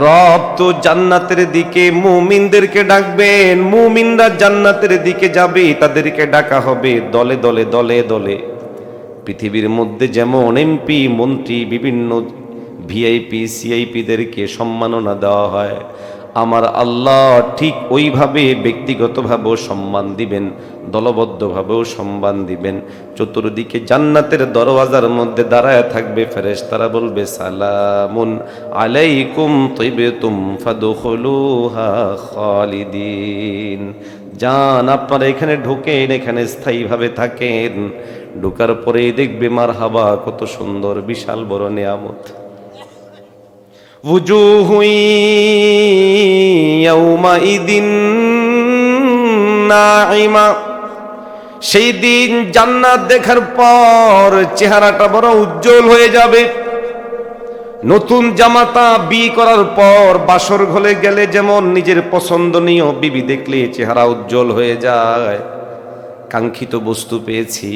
রব তো জান্নাতের দিকে মুমিনদেরকে ডাকবেন, মুমিনরা জান্নাতের দিকে যাবে, তাদেরকে ডাকা হবে দলে দলে দলে দলে। পৃথিবীর মধ্যে যেমন এমপি মন্ত্রী বিভিন্ন ভিআইপি সিআইপিদেরকে সম্মাননা দেওয়া হয়, আমার আল্লাহ ঠিক ওইভাবে ব্যক্তিগতভাবেও সম্মান দিবেন, দলবদ্ধভাবেও সম্মান দিবেন। চতুর্দিকে জান্নাতের দরওয়াজার মধ্যে দাঁড়ায় থাকবে ফেরেশতারা, বলবে সালামুন আলাইকুম তিবতুম ফাদখুলুহা খালিদিন। যান, আপনারা এখানে ঢোকেন, এখানে স্থায়ীভাবে থাকেন। ঢোকার পরেই দেখবে মারহাবা, কত সুন্দর বিশাল বড় নিয়ামত। وجوه يومئذ ناعمة, সেই দিন জান্নাত দেখার পর চেহারাটা বড় উজ্জ্বল হয়ে যাবে। নতুন জামাতা বিয়ে করার পর বাসর ঘরে গেলে যেমন নিজের পছন্দনীয় বিবি দেখলে চেহারা উজ্জ্বল হয়ে যায়, কাঙ্ক্ষিত বস্তু পেয়েছি,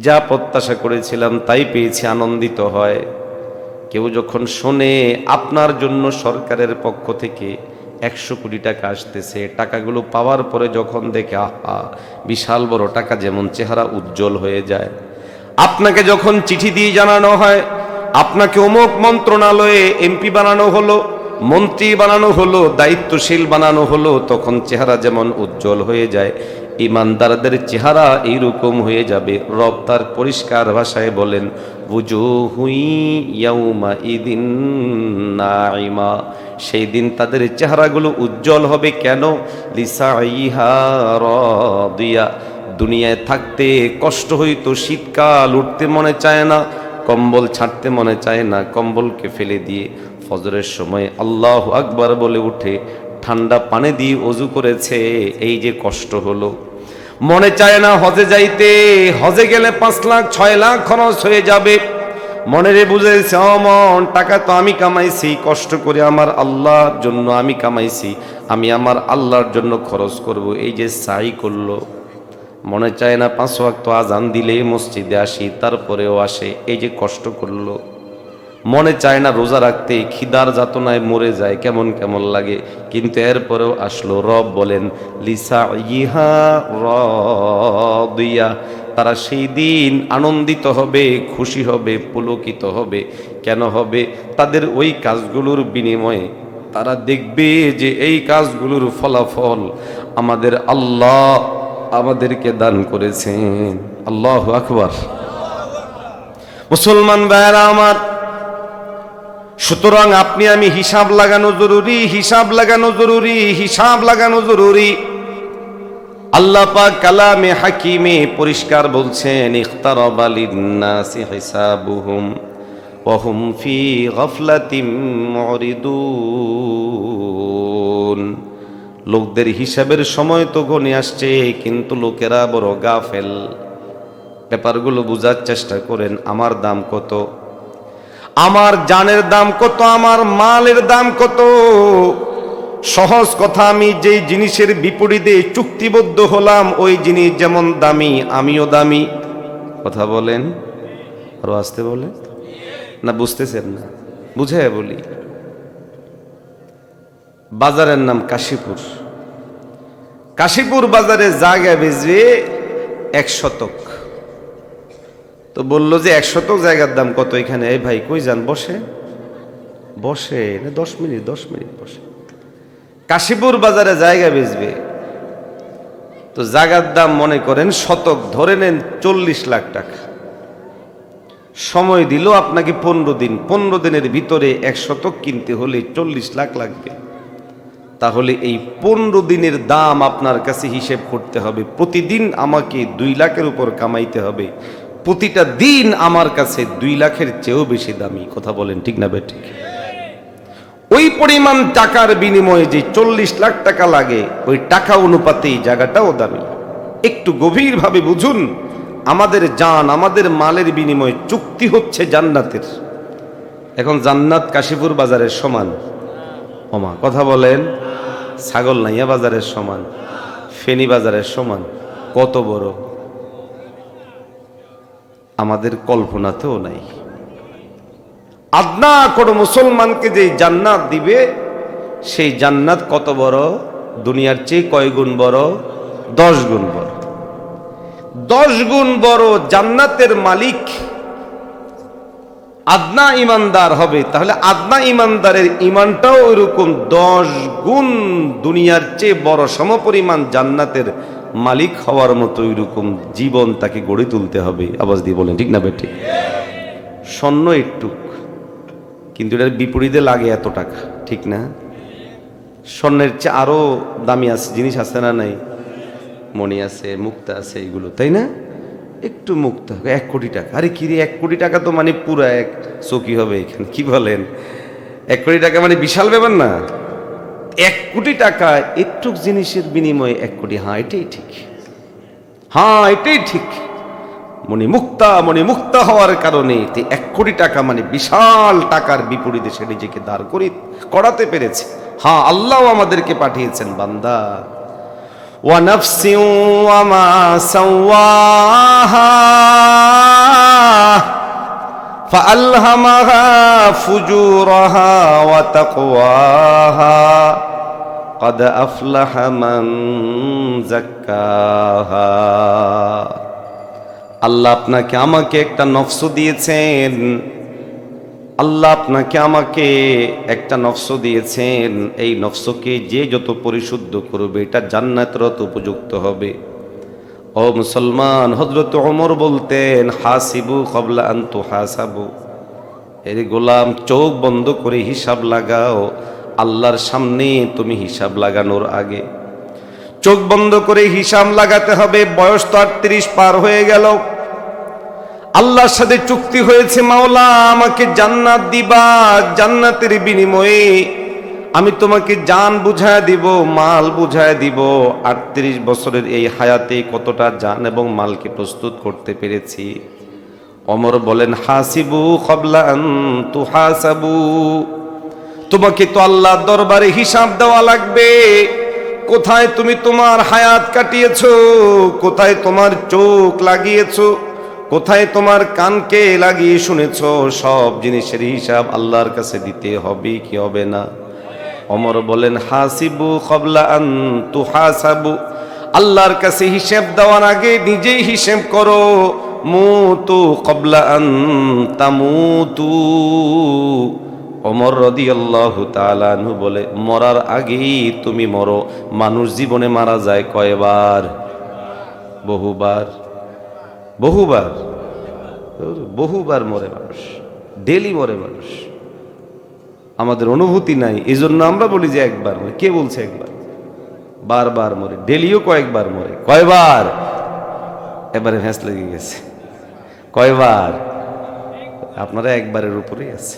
যা প্রত্যাশা করেছিলাম তাই পেয়েছি, আনন্দিত হয়। কেউ যখন শোনে আপনার জন্য সরকারের পক্ষ থেকে 100 কোটি টাকা আসতেছে, টাকাগুলো পাওয়ার পরে যখন দেখে আহা বিশাল বড় টাকা, যেমন চেহারা উজ্জ্বল হয়ে যায়। আপনাকে যখন চিঠি দিয়ে জানানো হয় আপনাকে অমুক মন্ত্রণালয়ে এমপি বানানো হলো, মন্ত্রী বানানো হলো, দায়িত্বশীল বানানো হলো, তখন চেহারা যেমন উজ্জ্বল হয়ে যায়, ইমানদারদের চেহারা এইরকম হয়ে যাবে। রব তার পরিষ্কার ভাষায় বলেন বুজুহু ইয়াউমাইদিন নাইমা, সেই দিন তাদের চেহারাগুলো উজ্জ্বল হবে। কেন? লিসাইহা রাদিয়া, দুনিয়ায় থাকতে কষ্ট হইতো, শীতকাল, উঠতে মনে চায় না, কম্বল ছাড়তে মনে চায় না, কম্বলকে ফেলে দিয়ে ফজরের সময় আল্লাহু আকবার বলে উঠে ঠান্ডা পানি দিয়ে ওযু করেছে, এই যে কষ্ট হলো। মনে চায় না হজে যাইতে, হজে গেলে 5 লাখ 6 লাখ খরচ হয়ে যাবে। মনেরে বুঝেছে মন, টাকা তো আমি কামাইছি কষ্ট করে, আমার আল্লাহর জন্য আমি কামাইছি, আমি আমার আল্লাহর জন্য খরচ করব, এই যে সাই করলো। মনে চায় না 5 ওয়াক্ত আজান দিলে মসজিদে আসি, তারপরেও আসে, এই যে কষ্ট করলো। মনে চায় না রোজা রাখতে, খিদার যাতনায় মরে যায়, কেমন কেমন লাগে, কিন্তু এরপরেও আসলো। রব বলেন লিসাইহা রাদিয়া, তারা সেই দিন আনন্দিত হবে, খুশি হবে, পুলকিত হবে। কেন হবে? তাদের ওই কাজগুলোর বিনিময়ে তারা দেখবে যে এই কাজগুলোর ফলাফল আমাদের আল্লাহ আমাদেরকে দান করেছেন। আল্লাহু আকবার। মুসলমান ভাইরা আমার, সুতরাং আপনি আমি হিসাব লাগানো জরুরি, হিসাব লাগানো জরুরি, হিসাব লাগানো জরুরি। আল্লাহ পাক কালামে হাকিমে পরিষ্কার বলছেন ইখতারাবা লিন-নাসি হিসাবুহুম ওয়া হুম ফি গাফলাতিম মুরিদুন, লোকদের হিসাবের সময় তো ঘনিয়ে আসছে, কিন্তু লোকেরা বড় গাফেল। ব্যাপারগুলো বোঝার চেষ্টা করেন। আমার দাম কত? আমার জানের দাম কত? আমার মালের দাম কত? সহজ কথা, আমি যেই জিনিসের বিপরীতে চুক্তিবদ্ধ হলাম ওই জিনিস যেমন দামি, আমিও দামি। কথা বলেন, আরো আসতে বলে না, বুঝতেছেন না? বুঝে বলি। বাজারের নাম কাশীপুর। কাশীপুর বাজারে জায়গা বেচবে 1 শতক। তো বললো যে 1 শতক জায়গার দাম কত এখানে? এই ভাই কই যান? বসে বসে 10 মিনিট বসে। কাশীপুর বাজারে জায়গা বেচবে, তো জায়গার দাম মনে করেন শতক, ধরে নেন 40 লাখ টাকা। সময় দিল আপনাকে 15 দিন, 15 দিনের ভিতরে 1 শতক কিনতে হলে 40 লাখ লাগবে। তাহলে এই 15 দিনের দাম আপনার কাছে হিসেব করতে হবে। প্রতিদিন আমাকে 2 লাখের উপর কামাইতে হবে, প্রতিটা দিন আমার কাছে 2 লাখের চেয়েও বেশি দামি। কথা বলেন ঠিক না বেঠিক? ওই পরিমাণ টাকার বিনিময়ে যে 40 লাখ টাকা লাগে, ওই টাকা অনুপাতেই জায়গাটাও দামি। একটু গভীরভাবে বুঝুন, আমাদের জান, আমাদের মালের বিনিময়ে চুক্তি হচ্ছে জান্নাতের। এখন জান্নাত কাশীপুর বাজারের সমান? ওমা কথা বলেন। ছাগল নাইয়া বাজারের সমান, ফেনী বাজারের সমান। কত বড় আমাদের কল্পনাতেও নাই। আদনা কোনো মুসলমানকে যে জান্নাত দিবে, সেই জান্নাত কত বড়? দুনিয়ার চেয়ে কয় গুণ বড়? 10 গুণ বড়। 10 গুণ বড় জান্নাতের মালিক আদনা ইমানদার হবে। তাহলে আদনা ইমানদারের ইমানটাও ওইরকম 10 গুণ দুনিয়ার চেয়ে বড় সমপরিমাণ জান্নাতের মালিক হওয়ার মতো ওইরকম জীবন তাকে গড়ে তুলতে হবে। আওয়াজ দিয়ে বলেন ঠিক না বেটি? স্বর্ণ একটু, কিন্তু এটার বিপরীতে লাগে এত টাকা, ঠিক না? স্বর্ণের চেয়ে আরো দামি আছে জিনিস আছে না নাই? মণি আছে, মুক্তা আছে, এগুলো, তাই না? একটু মুক্তা 1 কোটি টাকা। আরে কি রে, 1 কোটি টাকা তো মানে পুরা এক চৌকি হবে এখানে, কি বলেন? 1 কোটি টাকা মানে বিশাল ব্যাপার না? 1 কোটি টাকা একটু জিনিসের বিনিময়ে 1 কোটি। হ্যাঁ এটাই ঠিক, হ্যাঁ এটাই ঠিক। মণি মুক্তা হওয়ার কারণে 1 কোটি টাকা মানে বিশাল টাকার বিপরীতে সে নিজেকে দাঁড় করাতে পেরেছে। হ্যাঁ, আল্লাহ আমাদেরকে পাঠিয়েছেন বান্দা। ওয়া নাফসিন ওয়া মা সাওয়াহা ফাআলহামাহা ফুজুরাহা ওয়া তাকওয়াহা ক্বাদ আফলাহা মান যাক্কাহা। আল্লাহ আপনাকে আমাকে একটা নফস দিয়েছেন, আল্লাহ আপনাকে আমাকে একটা নফস দিয়েছেন। এই নফসকে যে যত পরিশুদ্ধ করবে এটা জান্নাতের উপযুক্ত হবে। ও মুসলমান, হযরত ওমর বলতেন, হাসিবু ক্বাবলা আন তুহাসাবু। এর গোলাম, চোখ বন্ধ করে হিসাব লাগাও আল্লাহর সামনে। তুমি হিসাব লাগানোর আগে চোখ বন্ধ করে হিসাব লাগাতে হবে। বয়স তো 38 পার হয়ে গেল, আল্লাহর সাথে চুক্তি হয়েছে, মাওলা আমাকে জান্নাত দিবা, জান্নাতের বিনিময়ে আমি তোমাকে জান বুঝায় দিব, মাল বুঝায় দিব। 38 বছরের এই হায়াতে কতটা জান এবং মালকে প্রস্তুত করতে পেরেছি। ওমর বলেন, হাসিবু ক্বাবলা আন তুহাসাবু। তোমাকে তো আল্লাহর দরবারে হিসাব দেওয়া লাগবে। কোথায় তুমি তোমার হায়াত কাটিয়েছো, কোথায় তোমার চোখ লাগিয়েছো, কোথায় তোমার কানকে লাগিয়ে শুনেছো, সব জিনিসের হিসাব আল্লাহর কাছে দিতে হবে কি হবে না? ওমর বলেন, হাসিবু ক্বাবলা আন তুহাসাবু। আল্লাহর কাছে হিসাব দেওয়ার আগে নিজেই হিসাব করো। মুতু ক্বাবলা আন তামুতু। ওমর রাদিয়াল্লাহু তাআলা আনহু বলে, মরার আগেই তুমি মরো। মানুষ জীবনে মারা যায় কয়বার? বহুবার, বহুবার, বহুবার মরে মানুষ, ডেলি মরে মানুষ। আমাদের অনুভূতি নাই, এই জন্য আমরা বলি যে একবার মরে। কে বলছে একবার? বারবার মরে, ডেলিও কয়েকবার মরে। কয়বার? এবারে ভ্যাঁস লেগে গেছে। কয়বার? আপনারা একবারের উপরেই আছে।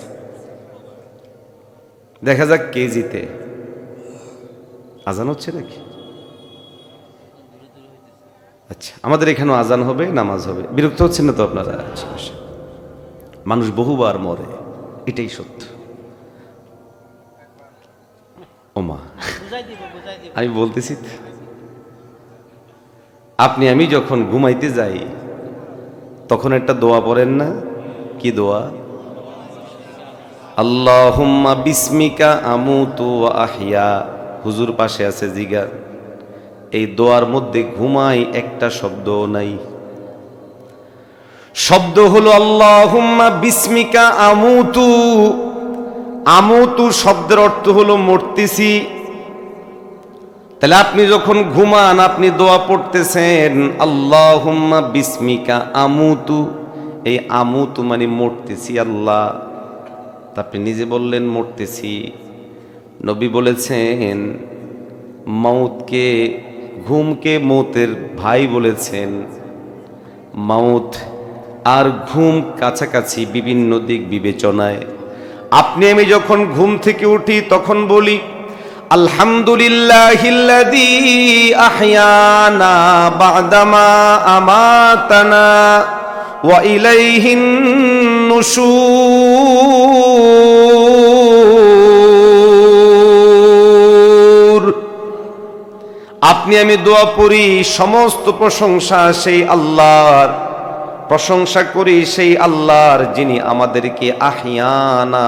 দেখা যাক কে জিতে। আজান হচ্ছে নাকি? আচ্ছা, আমাদের এখানেও আজান হবে, নামাজ হবে। বিরক্ত হচ্ছেন না তো আপনারা? মানুষ বহুবার মরে, এটাই সত্য। ওমা, আমি বলতেছি, আপনি আমি যখন ঘুমাইতে যাই তখন একটা দোয়া পড়েন না? কি দোয়া? আল্লাহুম্মা বিসমিকা আমুতু ওয়া আহইয়া। হুজুর পাশে আছে, জিগার। এই দোয়ার মধ্যে ঘুমাই একটা শব্দও নাই। শব্দ হলো আল্লাহুম্মা বিসমিকা আমুতু। আমুতু শব্দের অর্থ হলো মরতেছি। তাহলে আপনি যখন ঘুমান আপনি দোয়া পড়তেছেন, আল্লাহুম্মা বিসমিকা আমুতু। এই আমুতু মানে মরতেছি আল্লাহ। তা আপনি নিজে বললেন মরতেছি। নবী বলেছেন মাউতকে, ঘুমকে মৌতের ভাই বলেছেন। মাউত আর ঘুম কাছাকাছি বিভিন্ন দিক বিবেচনায়। আপনি আমি যখন ঘুম থেকে উঠি তখন বলি আলহামদুলিল্লাহিল্লাযী আহইয়ানা বা'দামা আমাতানা ওয়া ইলাইহিন নুশুর। আপনি আমি দোয়া পড়ি, সমস্ত প্রশংসা সেই আল্লাহর প্রশংসা করি সেই আল্লাহর যিনি আমাদেরকে আহিয়ানা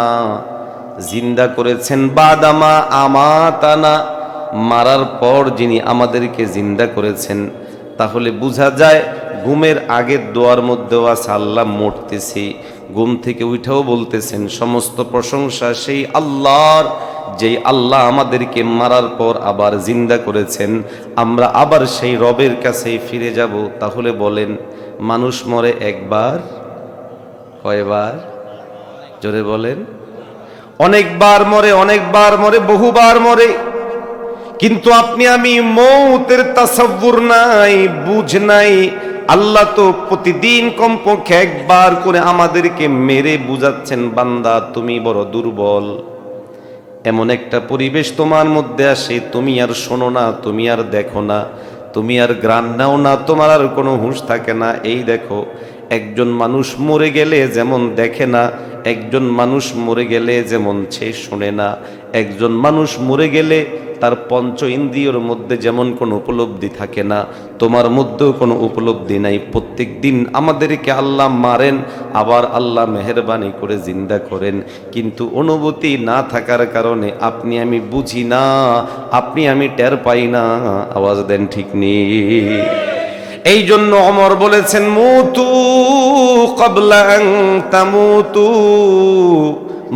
জিন্দা করেছেন, বাদামা আমাতানা মারার পর যিনি আমাদেরকে জিন্দা করেছেন। তাহলে বোঝা যায় ঘুমের আগের দোয়ার মধ্যেও আছে আল্লাহ মরতেছি, ঘুম থেকে উঠেও বলতেছেন সমস্ত প্রশংসা সেই আল্লাহর, যেই আল্লাহ আমাদেরকে মারার পর আবার জিন্দা করেছেন। আমরা আবার সেই রবের কাছে ফিরে যাব। তাহলে বলেন, মানুষ মরে একবার, কয়বার? জোরে বলেন। অনেকবার মরে, অনেকবার মরে, বহুবার মরে। কিন্তু আপনি আমি মৌতের তাসাব্বুর নাই, বুঝ নাই। আল্লাহ তো প্রতিদিন কমপক্ষে একবার করে আমাদেরকে মেরে বুঝাচ্ছেন, বান্দা তুমি বড় দুর্বল। এমন একটা পরিবেশ তোমার মধ্যে আসে, তুমি আর শোনো না, তুমি আর দেখো না, তুমি আর গ্রাণ নাও না, তোমার আর কোনো হুঁশ থাকে না। এই দেখো, একজন মানুষ মরে গেলে যেমন দেখে না, একজন মানুষ মরে গেলে যেমন সে শোনে না, একজন মানুষ মরে গেলে তার পঞ্চ ইন্দ্রিয়র মধ্যে যেমন কোনো উপলব্ধি থাকে না, তোমার মধ্যেও কোনো উপলব্ধি নাই। প্রত্যেক দিন আমাদেরকে আল্লাহ মারেন, আবার আল্লাহ মেহেরবানি করে জিন্দা করেন, কিন্তু অনুভূতি না থাকার কারণে আপনি আমি বুঝি না, আপনি আমি টের পাই না। আওয়াজ দেন ঠিক নেই। এই জন্য ওমর বলেছেন, মুতু ক্বাবলা আন তামুতু,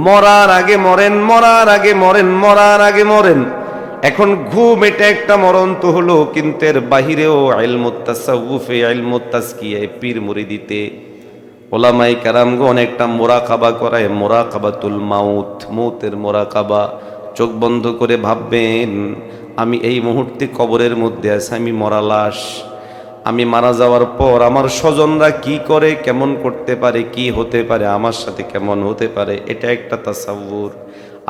মরার আগে মরেন, মরার আগে মরেন, মরার আগে মরেন। এখন ঘুম এটা একটা মরণ তো হলো, কিন্তু এর বাহিরেও ইলমুত তাসাউফে, ইলমুত তাজকিয়ায়, পীর মুরিদিতে ওলামায়ে কেরামগণ একটা মুরাকাবা করায়, মুরাকাবাতুল মাউত, মৌতের মুরাকাবা। চোখ বন্ধ করে ভাববেন, আমি এই মুহূর্তে কবরের মধ্যে আছি, আমি মরা লাশ। আমি মারা যাওয়ার পর আমার স্বজনরা কি করে, কেমন করতে পারে, কি হতে পারে, আমার সাথে কেমন হতে পারে, এটা একটা তাসাউর।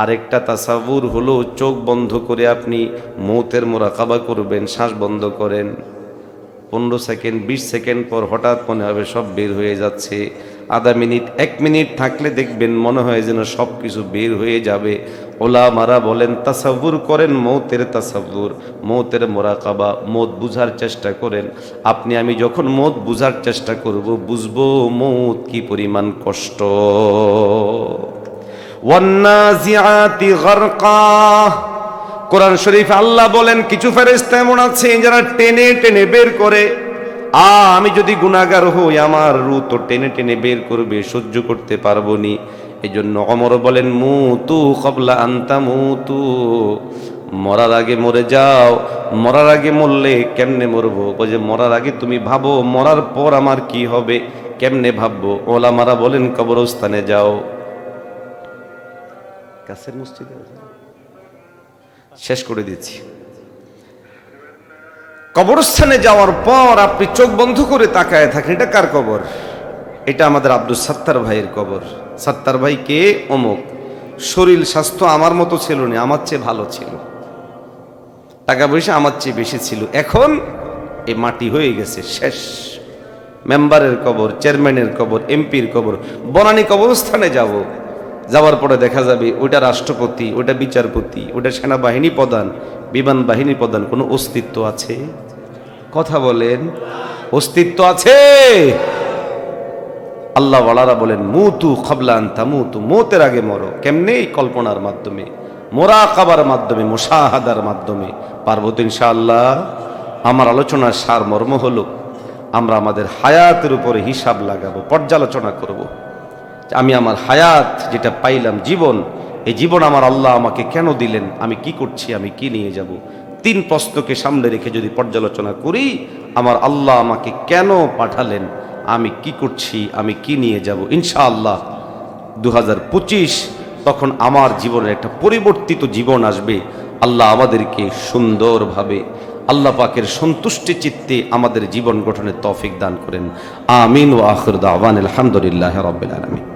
আরেকটা তাসাউর হলো চোখ বন্ধ করে আপনি মৌতের মুরাকাবা করবেন, শ্বাস বন্ধ করেন, 15 সেকেন্ড 20 সেকেন্ড পর হঠাৎ মনে হবে সব বের হয়ে যাচ্ছে। আধা মিনিট 1 মিনিট থাকলে দেখবেন মনে হয় যেন সব কিছু বের হয়ে যাবে। ওলামারা বলেন তাসাউর করেন, মৌতের তাসাউর, মৌতের মুরাকাবা, মৌত বুঝার চেষ্টা করেন। আপনি আমি যখন মৌত বুঝার চেষ্টা করব, বুঝবো মৌত কি পরিমাণ কষ্ট। ওয়ান্নাজিআতি গারকা, কোরআন শরীফে আল্লাহ বলেন কিছু ফেরেশতা এমন আছে যারা টেনে টেনে বের করে। আমি যদি গুনাহগার হই, আমার রূহ তো টেনে টেনে বের করবে, সহ্য করতে পারবো নি। এই জন্য ওমর বলেন, মুতু ক্বাবলা আন তামুতু, মরার আগে মরে যাও। মরার আগে মরলে কেমনে মরবো? বলে মরার আগে তুমি ভাবো মরার পর আমার কি হবে, কেমনে ভাববো? ওলামারা বলেন কবরস্থানে যাও। কাছের মসজিদে শেষ করে দিচ্ছি। কবরস্থানে যাওয়ার পর আপনি চোখ বন্ধ করে তাকায় থাকেন, এটা কার কবর? এটা আমাদের আব্দুল সাত্তার ভাইয়ের কবর। সাত্তার ভাই কে? অমুক। শরীর স্বাস্থ্য আমার মতো ছিল না, আমার চেয়ে ভালো ছিল, টাকা পয়সা আমার চেয়ে বেশি ছিল। এখন এই মাটি হয়ে গেছে, শেষ। মেম্বারের কবর, চেয়ারম্যানের কবর, এমপির কবর। বনানী কবরস্থানে যাব, যাওয়ার পরে দেখা যাবে ওইটা রাষ্ট্রপতি, ওইটা বিচারপতি, ওইটা সেনাবাহিনী প্রধান, বিমান বাহিনী প্রধান। কোনো অস্তিত্ব আছে? কথা বলেন, অস্তিত্ব আছে? আল্লাহ ওয়ালারা বলেন মুতু ক্বাবলা আন তামুতু, মৌতের আগে মরো। কেমনে? কল্পনার মাধ্যমে, মুরাকাবার মাধ্যমে, মুশাহাদার মাধ্যমে। পারবো তো ইনশাআল্লাহ? আমার আলোচনার সারমর্ম হলো আমরা আমাদের হায়াতের উপরে হিসাব লাগাবো, পর্যালোচনা করব। আমি আমার হায়াত যেটা পাইলাম, জীবন, এই জীবন আমার আল্লাহ আমাকে কেন দিলেন, আমি কি করছি, আমি কি নিয়ে যাব। 3 প্রশ্নকে সামনে রেখে যদি পর্যালোচনা করি, আমার আল্লাহ আমাকে কেন পাঠালেন, আমি কি করছি, আমি কি নিয়ে যাব, ইনশাআল্লাহ 2025 তখন আমার জীবনের একটা পরিবর্তিত জীবন আসবে। আল্লাহ আমাদেরকে সুন্দরভাবে আল্লাহ পাকের সন্তুষ্টি চিত্তে আমাদের জীবন গঠনের তৌফিক দান করেন। আমিন ওয়া আখির দাওয়ানা আলহামদুলিল্লাহি রাব্বিল আলামিন।